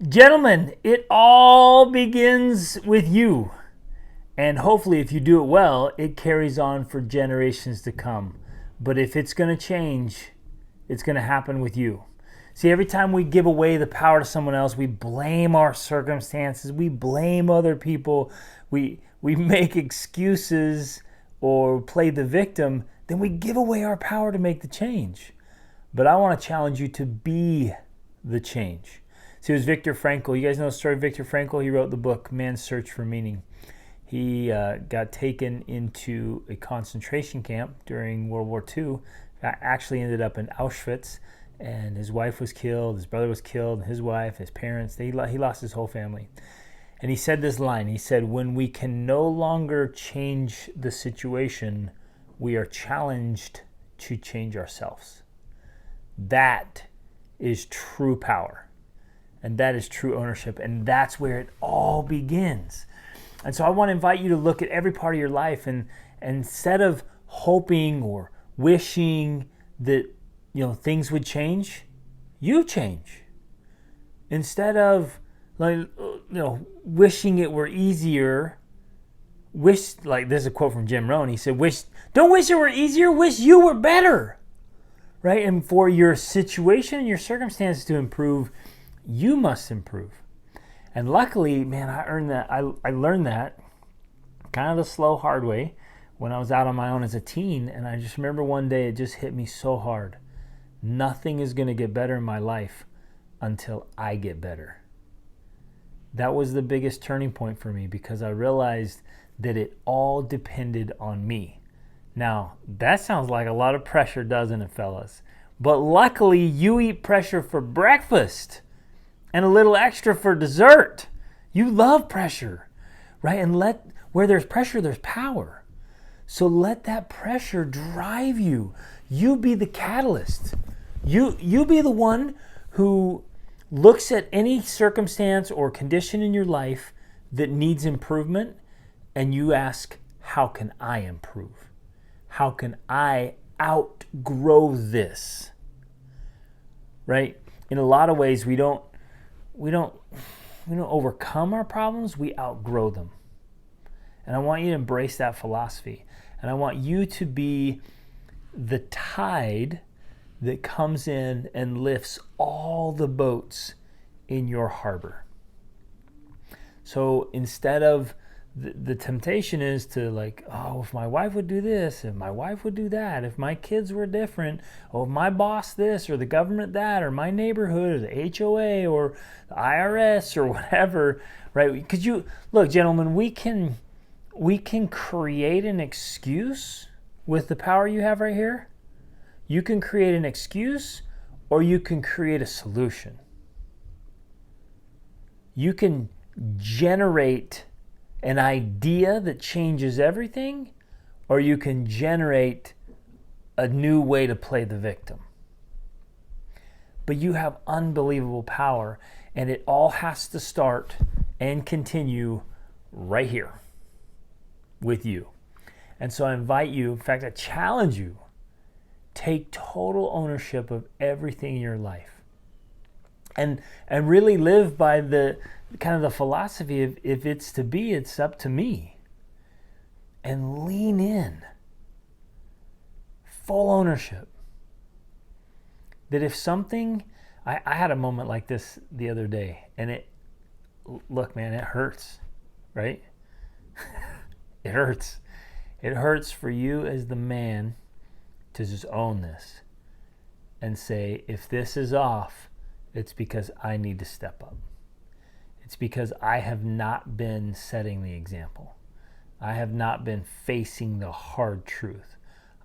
Gentlemen, it all begins with you. And hopefully, if you do it well, it carries on for generations to come. But if it's going to change, it's going to happen with you. See, every time we give away the power to someone else, we blame our circumstances, we blame other people, we make excuses or play the victim, then we give away our power to make the change. But I want to challenge you to be the change. See, it was Viktor Frankl. You guys know the story of Viktor Frankl? He wrote the book, Man's Search for Meaning. He got taken into a concentration camp during World War II. Actually ended up in Auschwitz, and his wife was killed, his brother was killed, his wife, his parents. He lost his whole family. And he said this line. He said, "When we can no longer change the situation, we are challenged to change ourselves." That is true power. And that is true ownership. And that's where it all begins. And so I want to invite you to look at every part of your life, and instead of hoping or wishing that things would change, you change. Instead of wishing it were easier, this is a quote from Jim Rohn. He said, don't wish it were easier, wish you were better. Right? And for your situation and your circumstances to improve, you must improve. And luckily, man, I learned that kind of the slow, hard way when I was out on my own as a teen. And I just remember one day it just hit me so hard. Nothing is going to get better in my life until I get better. That was the biggest turning point for me, because I realized that it all depended on me. Now, that sounds like a lot of pressure, doesn't it, fellas? But luckily, you eat pressure for breakfast and a little extra for dessert. You love pressure, right? And where there's pressure, there's power. So let that pressure drive you. You be the catalyst. You be the one who looks at any circumstance or condition in your life that needs improvement, and you ask, how can I improve? How can I outgrow this? Right? In a lot of ways, we don't overcome our problems, we outgrow them. And I want you to embrace that philosophy. And I want you to be the tide that comes in and lifts all the boats in your harbor. So instead of the temptation is to if my wife would do this, if my wife would do that, if my kids were different, if my boss this, or the government that, or my neighborhood, or the HOA, or the IRS, or whatever, right? Because look, gentlemen, we can create an excuse with the power you have right here. You can create an excuse, or you can create a solution. You can generate an idea that changes everything, or you can generate a new way to play the victim. But you have unbelievable power, and it all has to start and continue right here with you. And so I invite you, in fact, I challenge you, take total ownership of everything in your life. And really live by the kind of the philosophy of, if it's to be, it's up to me. And lean in. Full ownership. That if something, I had a moment like this the other day, and look, man, it hurts, right? It hurts. It hurts for you as the man to just own this and say, if this is off, it's because I need to step up. It's because I have not been setting the example. I have not been facing the hard truth.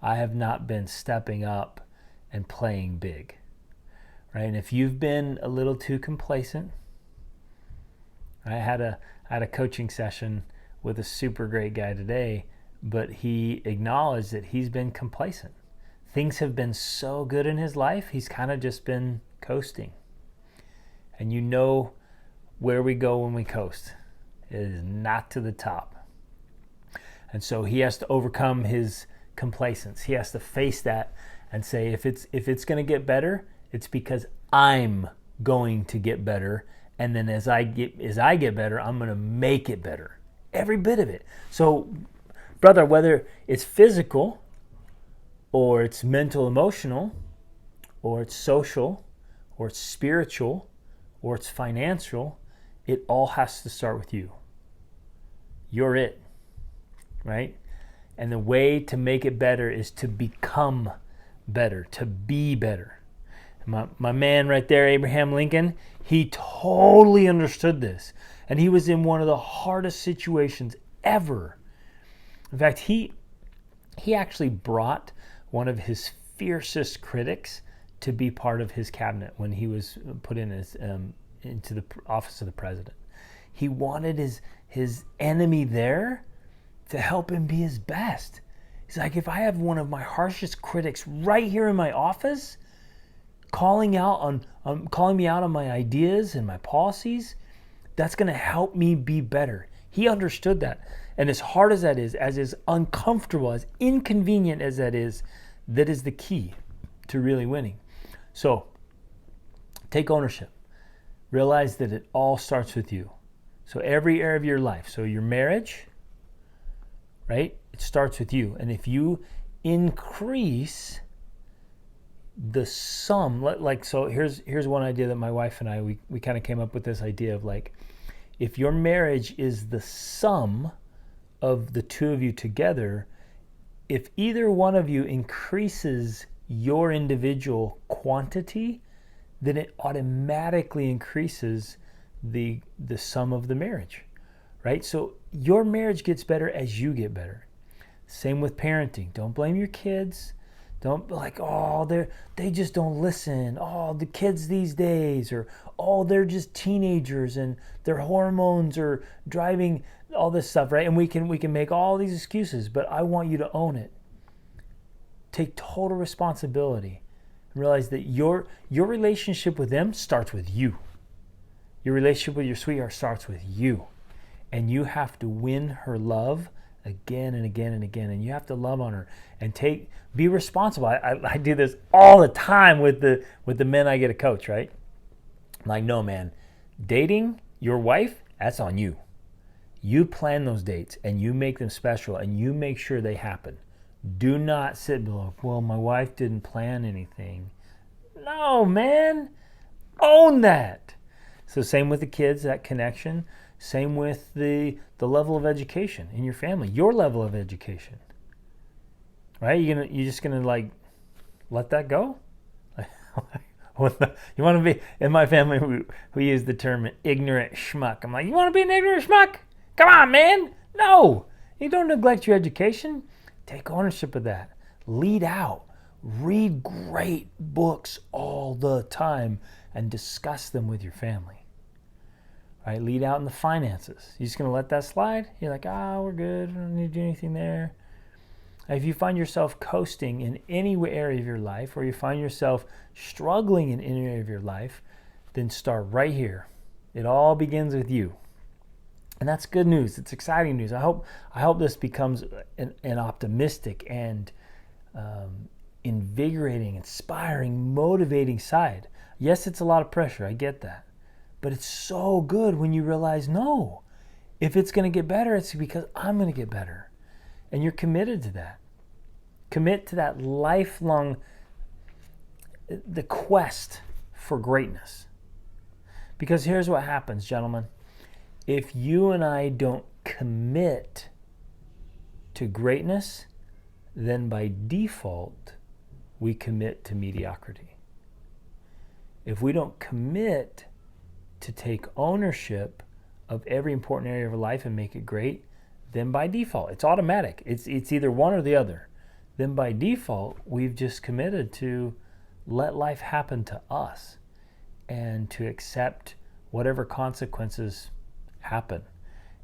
I have not been stepping up and playing big. Right? And if you've been a little too complacent, I had a coaching session with a super great guy today, but he acknowledged that he's been complacent. Things have been so good in his life, he's kind of just been coasting. And you know where we go when we coast. It is not to the top. And so he has to overcome his complacence. He has to face that and say, if it's going to get better, it's because I'm going to get better, And then as I get better, I'm going to make it better. Every bit of it. So, brother, whether it's physical or it's mental, emotional, or it's social, or it's spiritual, or it's financial, it all has to start with you. You're it, right? And the way to make it better is to become better, to be better. My man right there, Abraham Lincoln, he totally understood this. And he was in one of the hardest situations ever. In fact, he actually brought one of his fiercest critics to be part of his cabinet when he was put in into the office of the president. He wanted his enemy there to help him be his best. He's like, if I have one of my harshest critics right here in my office, calling me out on my ideas and my policies, that's going to help me be better. He understood that. And as hard as that is, as uncomfortable, as inconvenient as that is the key to really winning. So, take ownership. Realize that it all starts with you. So every area of your life, so your marriage, right? It starts with you. And if you increase the sum, so here's one idea that my wife and I, we kind of came up with this idea of like, if your marriage is the sum of the two of you together, if either one of you increases your individual quantity, then it automatically increases the sum of the marriage, right? So your marriage gets better as you get better. Same with parenting. Don't blame your kids. Don't be like, oh, they just don't listen. Oh, the kids these days, or oh, they're just teenagers and their hormones are driving all this stuff, right? And we can make all these excuses, but I want you to own it. Take total responsibility. Realize that your relationship with them starts with you. Your relationship with your sweetheart starts with you. And you have to win her love again and again and again. And you have to love on her and be responsible. I do this all the time with the men I get to coach, right? I'm like, no, man, dating your wife, that's on you. You plan those dates and you make them special and you make sure they happen. Do not sit below, well, my wife didn't plan anything. No, man. Own that. So same with the kids, that connection. Same with the level of education in your family, your level of education. Right? You're just gonna like let that go? You want to be, in my family, we use the term ignorant schmuck. I'm like, you want to be an ignorant schmuck? Come on, man. No. You don't neglect your education. Take ownership of that. Lead out. Read great books all the time and discuss them with your family. Right? Lead out in the finances. You're just going to let that slide? You're like, we're good. I don't need to do anything there. If you find yourself coasting in any area of your life, or you find yourself struggling in any area of your life, then start right here. It all begins with you. And that's good news. It's exciting news. I hope this becomes an optimistic and invigorating, inspiring, motivating side. Yes, it's a lot of pressure. I get that. But it's so good when you realize, no, if it's going to get better, it's because I'm going to get better. And you're committed to that. Commit to that lifelong, the quest for greatness. Because here's what happens, gentlemen. If you and I don't commit to greatness, then by default, we commit to mediocrity. If we don't commit to take ownership of every important area of our life and make it great, then by default, it's automatic. It's either one or the other. Then by default, we've just committed to let life happen to us and to accept whatever consequences happen.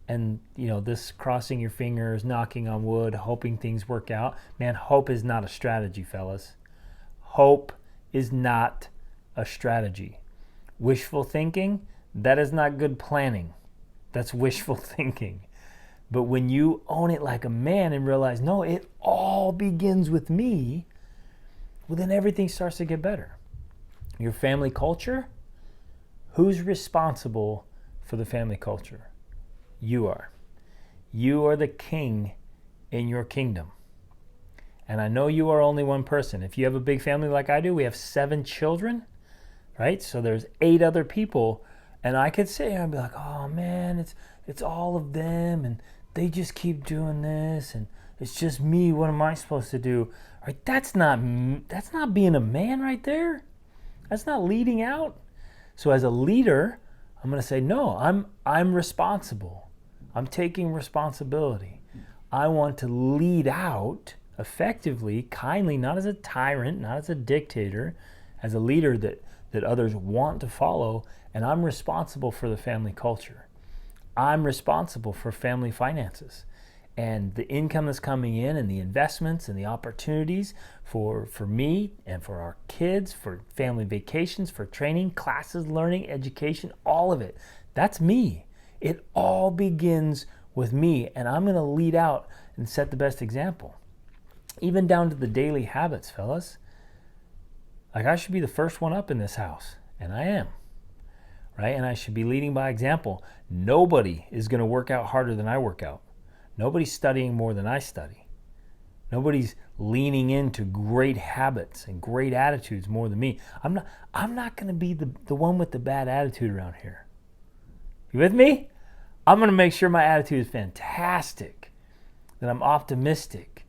And, this crossing your fingers, knocking on wood, hoping things work out. Man, hope is not a strategy, fellas. Hope is not a strategy. Wishful thinking, that is not good planning. That's wishful thinking. But when you own it like a man and realize, no, it all begins with me, well, then everything starts to get better. Your family culture, Who's responsible for the family culture? You are. You are the king in your kingdom. And I know you are only one person. If you have a big family like I do, we have 7 children, right? So there's 8 other people. And I could sit here and be like, oh man, it's all of them and they just keep doing this and it's just me. What am I supposed to do? Right? That's not being a man right there. That's not leading out. So as a leader, I'm going to say, no, I'm responsible. I'm taking responsibility. I want to lead out effectively, kindly, not as a tyrant, not as a dictator, as a leader that others want to follow, and I'm responsible for the family culture. I'm responsible for family finances and the income that's coming in and the investments and the opportunities for me and for our kids, for family vacations, for training, classes, learning, education, all of it. That's me. It all begins with me, and I'm going to lead out and set the best example. Even down to the daily habits, fellas. Like I should be the first one up in this house, and I am, right? And I should be leading by example. Nobody is going to work out harder than I work out. Nobody's studying more than I study. Nobody's leaning into great habits and great attitudes more than me. I'm not going to be the one with the bad attitude around here. You with me? I'm going to make sure my attitude is fantastic, that I'm optimistic,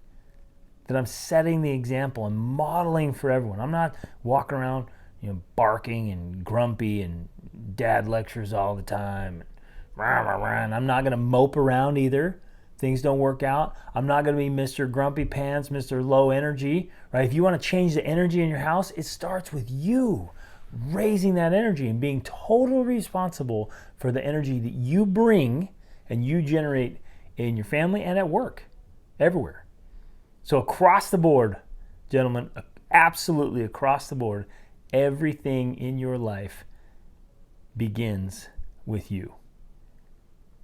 that I'm setting the example and modeling for everyone. I'm not walking around, barking and grumpy and dad lectures all the time. And I'm not going to mope around either. Things don't work out. I'm not going to be Mr. Grumpy Pants, Mr. Low Energy, right? If you want to change the energy in your house, it starts with you raising that energy and being totally responsible for the energy that you bring and you generate in your family and at work, everywhere. So across the board, gentlemen, absolutely across the board, everything in your life begins with you.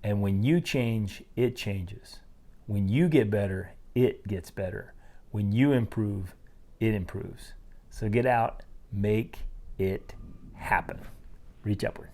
And when you change, it changes. When you get better, it gets better. When you improve, it improves. So get out, make it happen. Reach upward.